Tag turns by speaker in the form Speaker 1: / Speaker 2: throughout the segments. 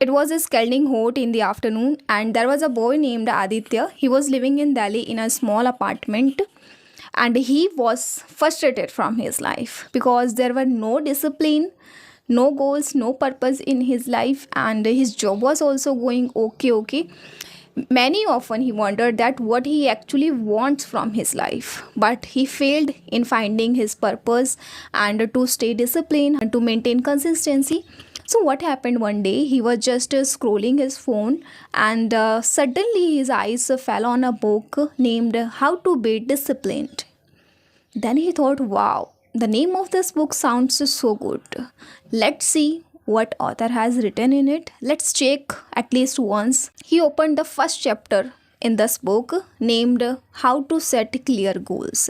Speaker 1: It was scalding hot in the afternoon, and there was a boy named Aditya. He was living in Delhi in a small apartment, and he was frustrated from his life because there were no discipline, no goals, no purpose in his life, and his job was also going okay. Many often he wondered that what he actually wants from his life, but he failed in finding his purpose and to stay disciplined and to maintain consistency. So what happened one day, he was just scrolling his phone, and suddenly his eyes fell on a book named How to Be Disciplined. Then he thought, wow, the name of this book sounds so good. Let's see what author has written in it. Let's check at least once. He opened the first chapter in this book named How to Set Clear Goals.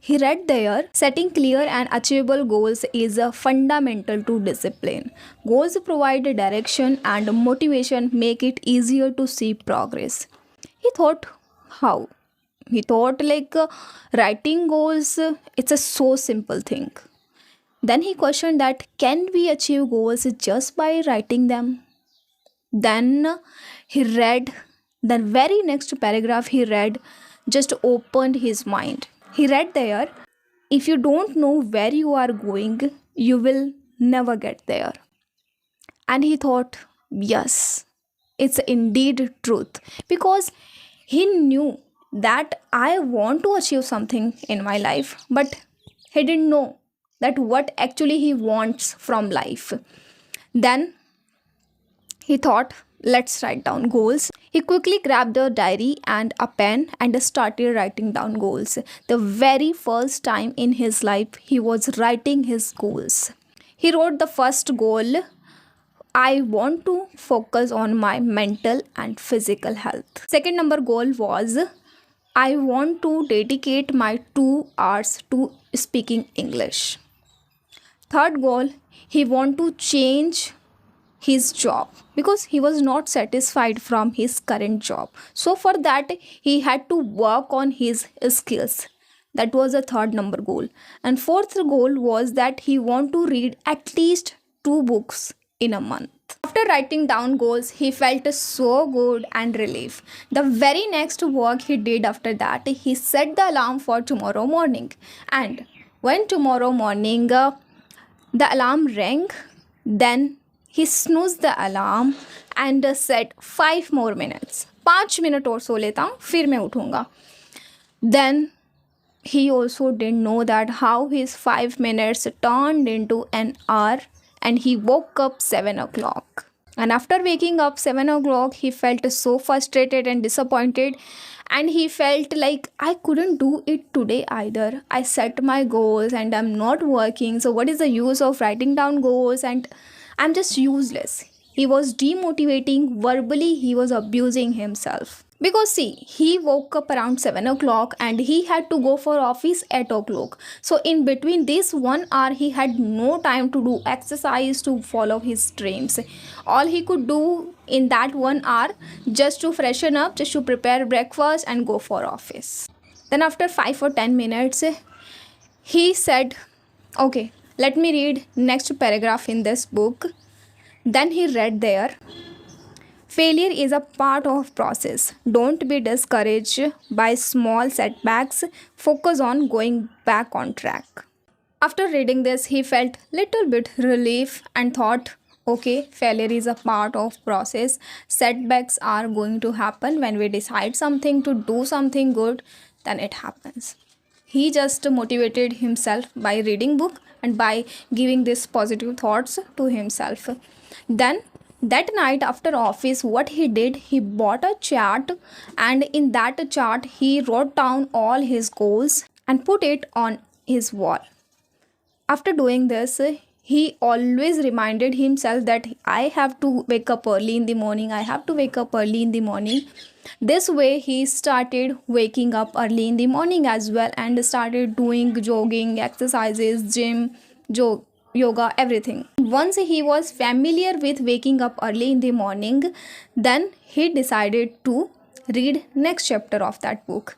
Speaker 1: He read there, setting clear and achievable goals is fundamental to discipline. Goals provide direction and motivation, make it easier to see progress. He thought, how? He thought writing goals, it's a so simple thing. Then he questioned that can we achieve goals just by writing them? Then he read the very next paragraph he read just opened his mind. He read there, if you don't know where you are going, you will never get there. And he thought, yes, it's indeed truth, because he knew that I want to achieve something in my life, but he didn't know that what actually he wants from life. Then he thought, let's write down goals. He quickly grabbed a diary and a pen and started writing down goals. The very first time in his life, he was writing his goals. He wrote the first goal, I want to focus on my mental and physical health. Second number goal was, I want to dedicate my 2 hours to speaking English. Third goal, he want to change his job because he was not satisfied from his current job. So for that he had to work on his skills. That was the third number goal. And fourth goal was that he want to read at least 2 books in a month. After writing down goals, he felt so good and relief. The very next work he did after that, he set the alarm for tomorrow morning. And when tomorrow morning the alarm rang, then he snoozed the alarm and said 5 more minutes. 5 minutes और सो लेता हूँ फिर मैं उठूँगा. Then he also didn't know that how his 5 minutes turned into an hour, and he woke up 7 o'clock. And after waking up 7 o'clock, he felt so frustrated and disappointed, and he felt like I couldn't do it today either. I set my goals and I'm not working, so what is the use of writing down goals, and I'm just useless. He was demotivating, verbally he was abusing himself. Because see, he woke up around 7 o'clock and he had to go for office at 8 o'clock. So in between this 1 hour, he had no time to do exercise to follow his dreams. All he could do in that 1 hour, just to freshen up, just to prepare breakfast and go for office. Then after 5 or 10 minutes, he said, okay, let me read next paragraph in this book. Then he read there, failure is a part of process. Don't be discouraged by small setbacks. Focus on going back on track. After reading this, he felt little bit relief and thought, okay, failure is a part of process. Setbacks are going to happen when we decide something to do something good, then it happens. He just motivated himself by reading book and by giving these positive thoughts to himself. Then that night after office, what he did, he bought a chart, and in that chart he wrote down all his goals and put it on his wall. After doing this, he always reminded himself that I have to wake up early in the morning. This way he started waking up early in the morning as well and started doing jogging, exercises, gym, yoga, everything. Once he was familiar with waking up early in the morning, then he decided to read next chapter of that book.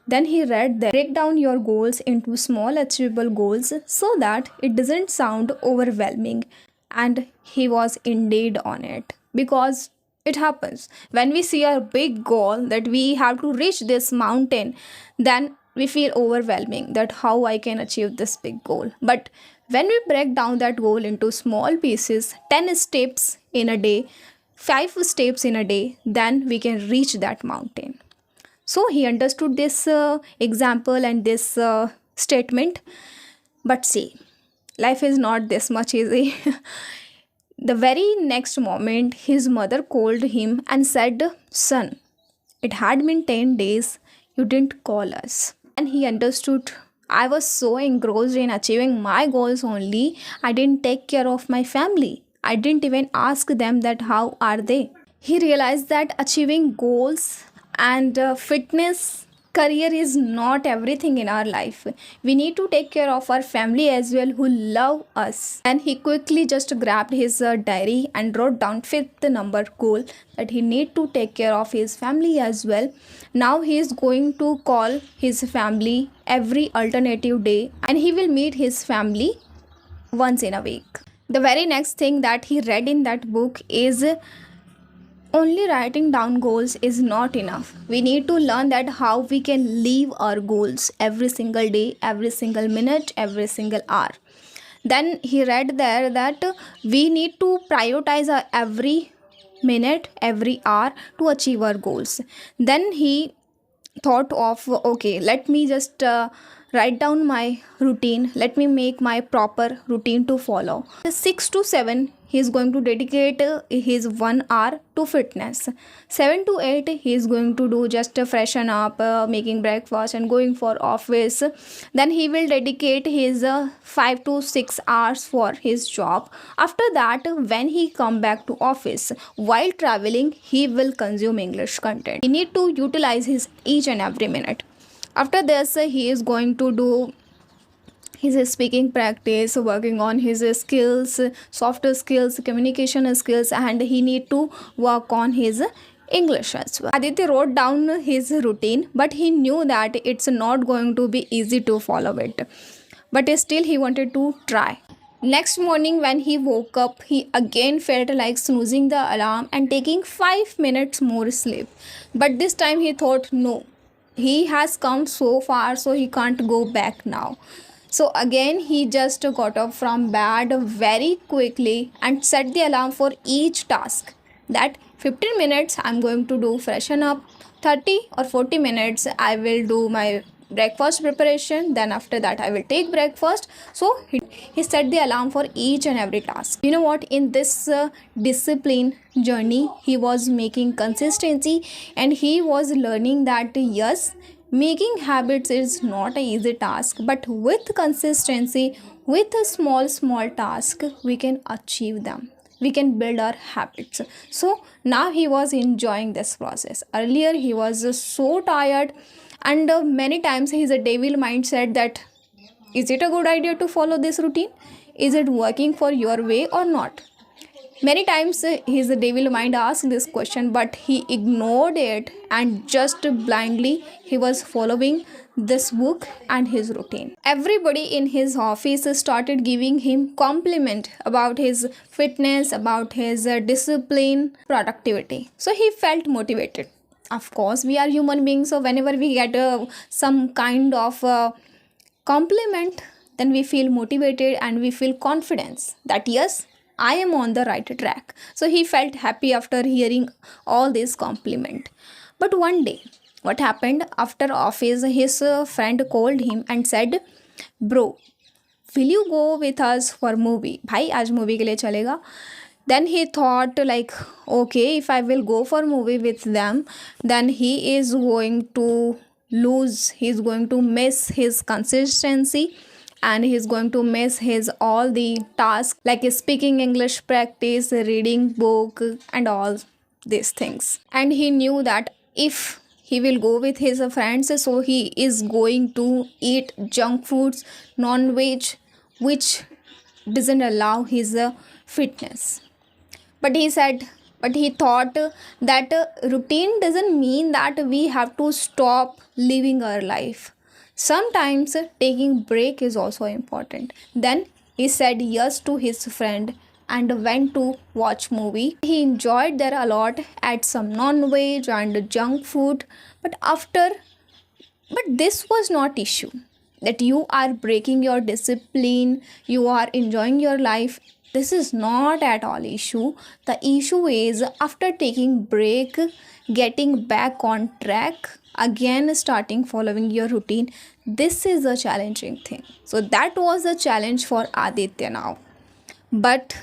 Speaker 1: Then he read that break down your goals into small achievable goals so that it doesn't sound overwhelming, and he was indeed on it. because it happens when we see a big goal that we have to reach this mountain, then we feel overwhelming that how I can achieve this big goal. But when we break down that goal into small pieces, 10 steps in a day, 5 steps in a day, then we can reach that mountain. So he understood this example and this statement. But see, life is not this much easy. The very next moment, his mother called him and said, "Son, it had been 10 days, you didn't call us." And he understood. I was so engrossed in achieving my goals only, I didn't take care of my family. I didn't even ask them that how are they. He realized that achieving goals and fitness career is not everything in our life. We need to take care of our family as well who love us. And he quickly just grabbed his diary and wrote down fifth number goal that he need to take care of his family as well. Now he is going to call his family every alternative day and he will meet his family once in a week. The very next thing that he read in that book is only writing down goals is not enough. We need to learn that how we can live our goals every single day, every single minute, every single hour. Then he read there that we need to prioritize our every minute, every hour to achieve our goals. Then he thought of, okay, let me just write down my routine, let me make my proper routine to follow. 6 to 7 he is going to dedicate his 1 hour to fitness. 7 to 8 he is going to do just freshen up, making breakfast and going for office. Then he will dedicate his 5 to 6 hours for his job. After that, when he come back to office, while traveling he will consume English content. He need to utilize his each and every minute. After this, he is going to do his speaking practice, working on his skills, softer skills, communication skills, and he need to work on his English as well. Aditya wrote down his routine, but he knew that it's not going to be easy to follow it. But still he wanted to try. Next morning when he woke up, he again felt like snoozing the alarm and taking 5 minutes more sleep. But this time he thought, no, he has come so far, so he can't go back now. So again he just got up from bed very quickly and set the alarm for each task. That 15 minutes I'm going to do freshen up, 30 or 40 minutes I will do my breakfast preparation, then after that I will take breakfast. So he set the alarm for each and every task. You know what, in this discipline journey he was making consistency, and he was learning that yes, making habits is not an easy task, but with consistency, with a small task, we can achieve them, we can build our habits. So now he was enjoying this process. Earlier he was so tired, and many times his devil mind said that, is it a good idea to follow this routine, is it working for your way or not? Many times his devil mind asked this question, but he ignored it and just blindly he was following this book and his routine. Everybody in his office started giving him compliment about his fitness, about his discipline, productivity. So he felt motivated. Of course, we are human beings, so whenever we get some kind of compliment, then we feel motivated and we feel confidence that yes, I am on the right track. So he felt happy after hearing all this compliment. But one day, what happened after office, his friend called him and said, bro, will you go with us for movie? Bhai, aaj movie ke liye chalega. Then he thought like, okay, if I will go for movie with them, then he is going to lose, he's going to miss his consistency, and he's going to miss his all the tasks like speaking English practice, reading book, and all these things. And he knew that if he will go with his friends, so he is going to eat junk foods, non-veg, which doesn't allow his fitness. But he thought that routine doesn't mean that we have to stop living our life. Sometimes taking break is also important. Then he said yes to his friend and went to watch movie. He enjoyed there a lot, ate some non-veg and junk food. But this was not issue, that you are breaking your discipline, you are enjoying your life. This is not at all issue. The issue is after taking break, getting back on track, again starting following your routine. This is a challenging thing. So that was a challenge for Aditya now. But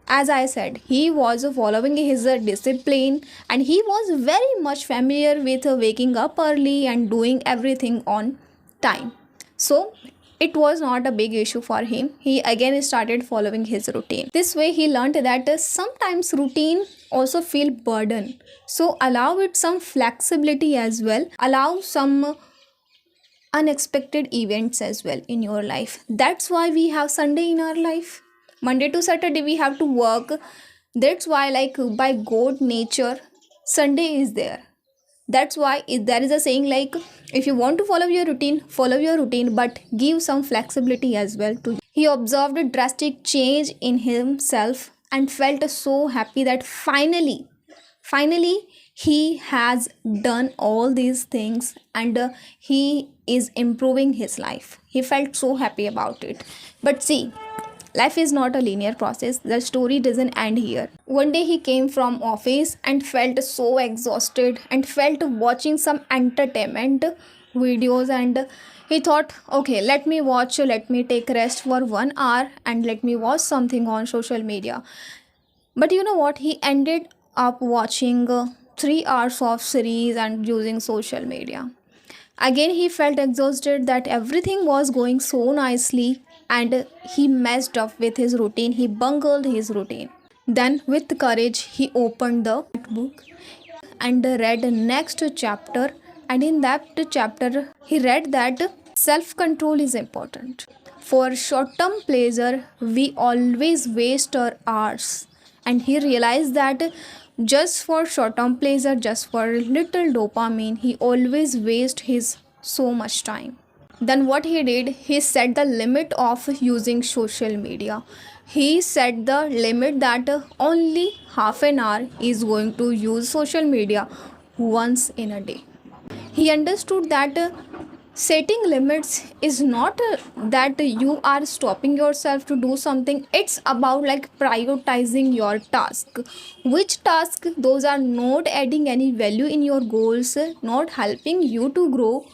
Speaker 1: as I said, he was following his discipline, and he was very much familiar with waking up early and doing everything on time. So it was not a big issue for him. He again started following his routine. This way he learned that sometimes routine also feel burden. So allow it some flexibility as well. Allow some unexpected events as well in your life. That's why we have Sunday in our life. Monday to Saturday we have to work. That's why, like, by God nature, Sunday is there. That's why there is a saying like, if you want to follow your routine, but give some flexibility as well to you. He observed a drastic change in himself and felt so happy that finally he has done all these things, and he is improving his life. He felt so happy about it. But see, life is not a linear process. The story doesn't end here. One day he came from office and felt so exhausted and felt watching some entertainment videos, and he thought, okay, let me take rest for 1 hour and let me watch something on social media. But you know what? He ended up watching 3 hours of series and using social media. Again, he felt exhausted that everything was going so nicely, and he messed up with his routine. He bungled his routine. Then, with courage, he opened the book and read the next chapter. And in that chapter, he read that self control is important. For short term pleasure, we always waste our hours. And he realized that just for short term pleasure, just for little dopamine, he always waste his so much time. Then what he did, he set the limit of using social media. He set the limit that only half an hour is going to use social media once in a day. He understood that setting limits is not that you are stopping yourself to do something. It's about like prioritizing your task. Which task those are not adding any value in your goals, not helping you to grow,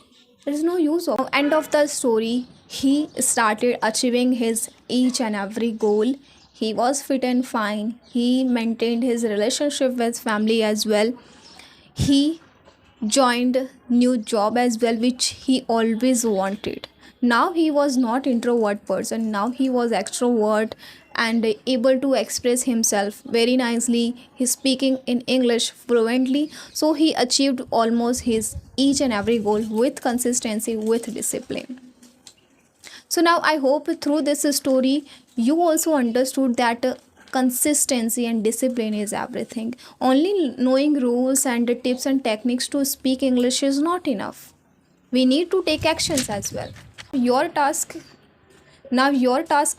Speaker 1: there is no use of. End of the story, he started achieving his each and every goal. He was fit and fine. He maintained his relationship with family as well. He joined new job as well, which he always wanted. Now he was not introvert person, now he was extrovert and able to express himself very nicely. He's speaking in English fluently. So he achieved almost his each and every goal with consistency, with discipline. So now I hope through this story you also understood that consistency and discipline is everything. Only knowing rules and tips and techniques to speak English is not enough. We need to take actions as well. Your task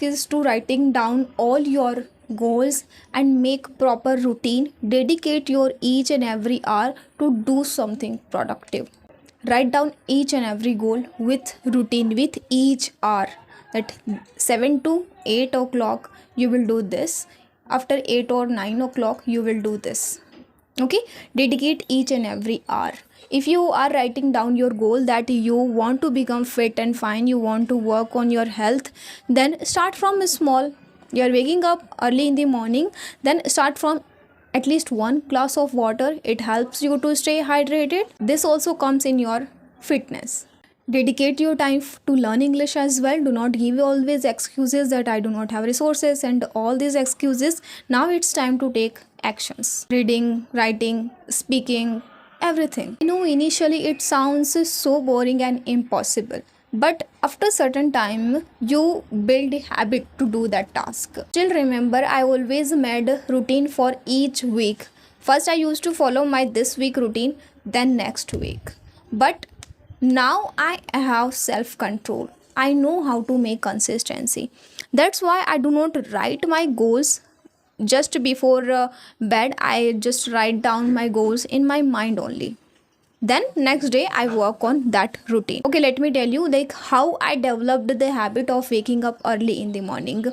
Speaker 1: is to writing down all your goals and make proper routine. Dedicate your each and every hour to do something productive. Write down each and every goal with routine, with each hour. That 7 to 8 o'clock you will do this. After 8 or 9 o'clock you will do this. Okay, dedicate each and every hour. If you are writing down your goal that you want to become fit and fine, you want to work on your health, then start from small. You are waking up early in the morning, then start from at least 1 glass of water. It helps you to stay hydrated. This also comes in your fitness. Dedicate your time to learn English as well. Do not give always excuses that I do not have resources and all these excuses. Now it's time to take actions. Reading, writing, speaking, everything. I know initially it sounds so boring and impossible, but after certain time you build a habit to do that task. Still remember, I always made a routine for each week. First I used to follow my this week routine, then next week. But now I have self control. I know how to make consistency. That's why I do not write my goals just before bed. I just write down my goals in my mind only. Then next day I work on that routine. Okay, let me tell you like how I developed the habit of waking up early in the morning.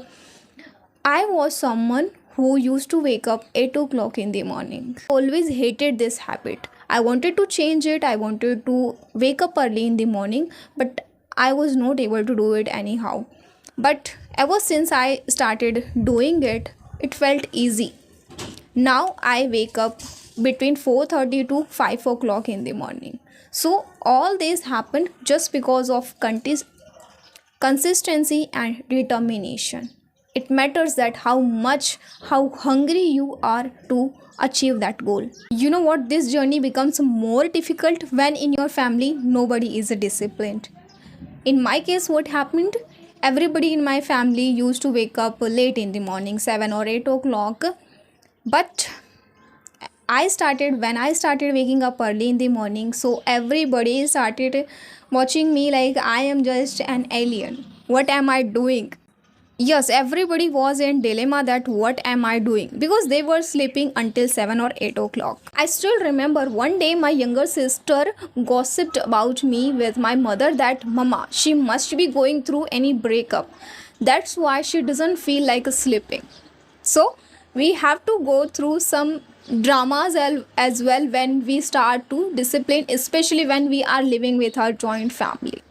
Speaker 1: I was someone who used to wake up 8 o'clock in the morning. Always hated this habit. I wanted to change it. I wanted to wake up early in the morning, but I was not able to do it anyhow. But ever since I started doing it, it felt easy. Now I wake up between 4:30 to 5 o'clock in the morning. So all this happened just because of consistency and determination. It matters that how hungry you are to achieve that goal. You know what, this journey becomes more difficult when in your family nobody is disciplined. In my case, what happened, everybody in my family used to wake up late in the morning, 7 or 8 o'clock. But I started waking up early in the morning, so everybody started watching me like I am just an alien. What am I doing? Yes, everybody was in dilemma that what am I doing, because they were sleeping until 7 or 8 o'clock. I still remember one day my younger sister gossiped about me with my mother that mama, she must be going through any breakup. That's why she doesn't feel like sleeping. So we have to go through some dramas as well when we start to discipline, especially when we are living with our joint family.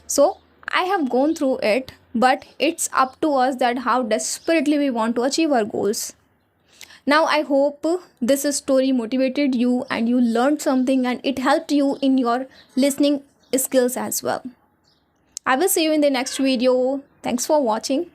Speaker 1: So I have gone through it, but it's up to us that how desperately we want to achieve our goals. Now I hope this story motivated you and you learned something and it helped you in your listening skills as well. I will see you in the next video. Thanks for watching.